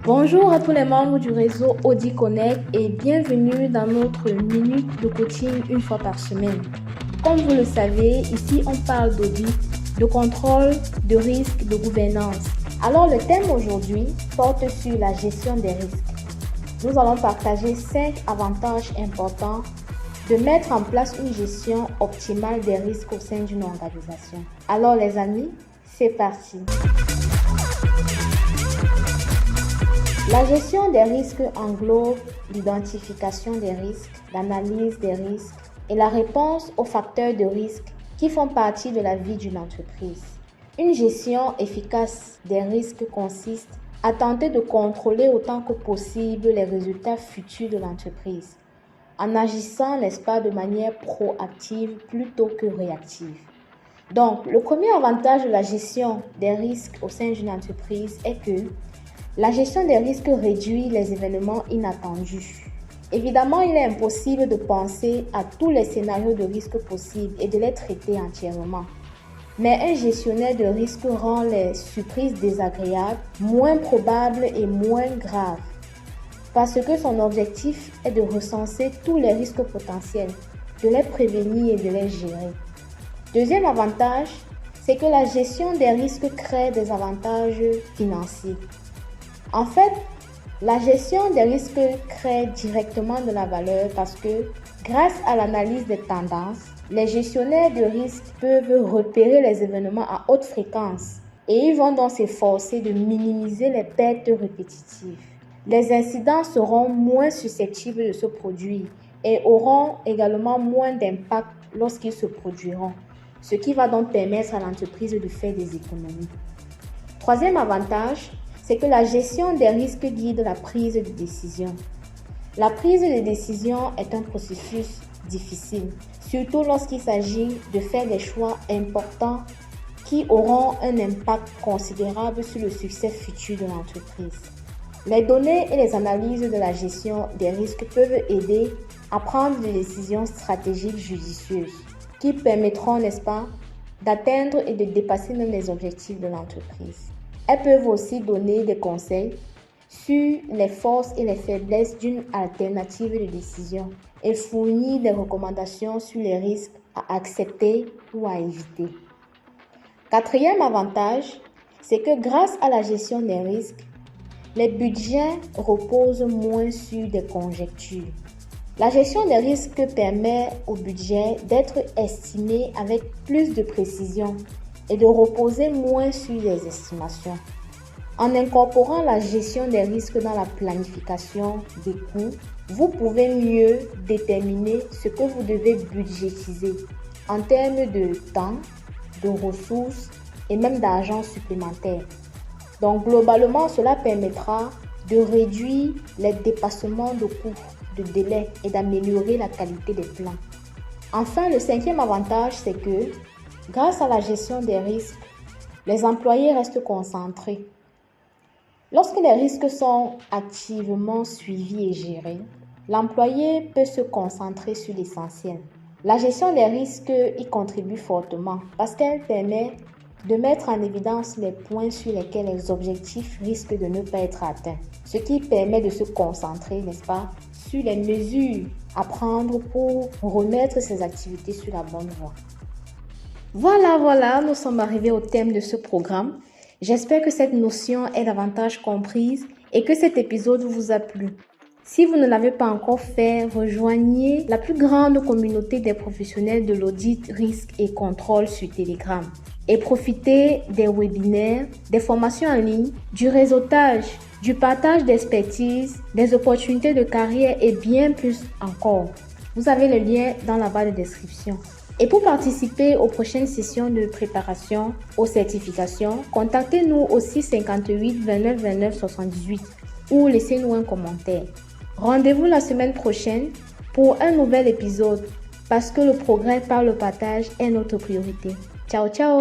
Bonjour à tous les membres du réseau Audi Connect et bienvenue dans notre minute de coaching une fois par semaine. Comme vous le savez, ici on parle d'audit, de contrôle, de risque, de gouvernance. Alors le thème aujourd'hui porte sur la gestion des risques. Nous allons partager 5 avantages importants de mettre en place une gestion optimale des risques au sein d'une organisation. Alors les amis, c'est parti. La gestion des risques englobe l'identification des risques, l'analyse des risques et la réponse aux facteurs de risque qui font partie de la vie d'une entreprise. Une gestion efficace des risques consiste à tenter de contrôler autant que possible les résultats futurs de l'entreprise, en agissant, n'est-ce pas, de manière proactive plutôt que réactive. Donc, le premier avantage de la gestion des risques au sein d'une entreprise est que la gestion des risques réduit les événements inattendus. Évidemment, il est impossible de penser à tous les scénarios de risque possibles et de les traiter entièrement. Mais un gestionnaire de risque rend les surprises désagréables moins probables et moins graves, parce que son objectif est de recenser tous les risques potentiels, de les prévenir et de les gérer. Deuxième avantage, c'est que la gestion des risques crée des avantages financiers. En fait, la gestion des risques crée directement de la valeur parce que, grâce à l'analyse des tendances, les gestionnaires de risques peuvent repérer les événements à haute fréquence et ils vont donc s'efforcer de minimiser les pertes répétitives. Les incidents seront moins susceptibles de se produire et auront également moins d'impact lorsqu'ils se produiront, ce qui va donc permettre à l'entreprise de faire des économies. Troisième avantage, c'est que la gestion des risques guide la prise de décision. La prise de décision est un processus difficile, surtout lorsqu'il s'agit de faire des choix importants qui auront un impact considérable sur le succès futur de l'entreprise. Les données et les analyses de la gestion des risques peuvent aider à prendre des décisions stratégiques judicieuses qui permettront, n'est-ce pas, d'atteindre et de dépasser même les objectifs de l'entreprise. Elles peuvent aussi donner des conseils sur les forces et les faiblesses d'une alternative de décision et fournir des recommandations sur les risques à accepter ou à éviter. Quatrième avantage, c'est que grâce à la gestion des risques, les budgets reposent moins sur des conjectures. La gestion des risques permet au budget d'être estimé avec plus de précision et de reposer moins sur des estimations. En incorporant la gestion des risques dans la planification des coûts, vous pouvez mieux déterminer ce que vous devez budgétiser en termes de temps, de ressources et même d'argent supplémentaire. Donc globalement, cela permettra de réduire les dépassements de coûts, de délais et d'améliorer la qualité des plans. Enfin, le cinquième avantage, c'est que grâce à la gestion des risques, les employés restent concentrés. Lorsque les risques sont activement suivis et gérés, l'employé peut se concentrer sur l'essentiel. La gestion des risques y contribue fortement parce qu'elle permet de mettre en évidence les points sur lesquels les objectifs risquent de ne pas être atteints, ce qui permet de se concentrer, n'est-ce pas, sur les mesures à prendre pour remettre ces activités sur la bonne voie. Voilà, nous sommes arrivés au thème de ce programme. J'espère que cette notion est davantage comprise et que cet épisode vous a plu. Si vous ne l'avez pas encore fait, rejoignez la plus grande communauté des professionnels de l'audit, risque et contrôle sur Telegram et profitez des webinaires, des formations en ligne, du réseautage, du partage d'expertise, des opportunités de carrière et bien plus encore. Vous avez le lien dans la barre de description. Et pour participer aux prochaines sessions de préparation aux certifications, contactez-nous au 658 29 29 78 ou laissez-nous un commentaire. Rendez-vous la semaine prochaine pour un nouvel épisode parce que le progrès par le partage est notre priorité. Ciao, ciao!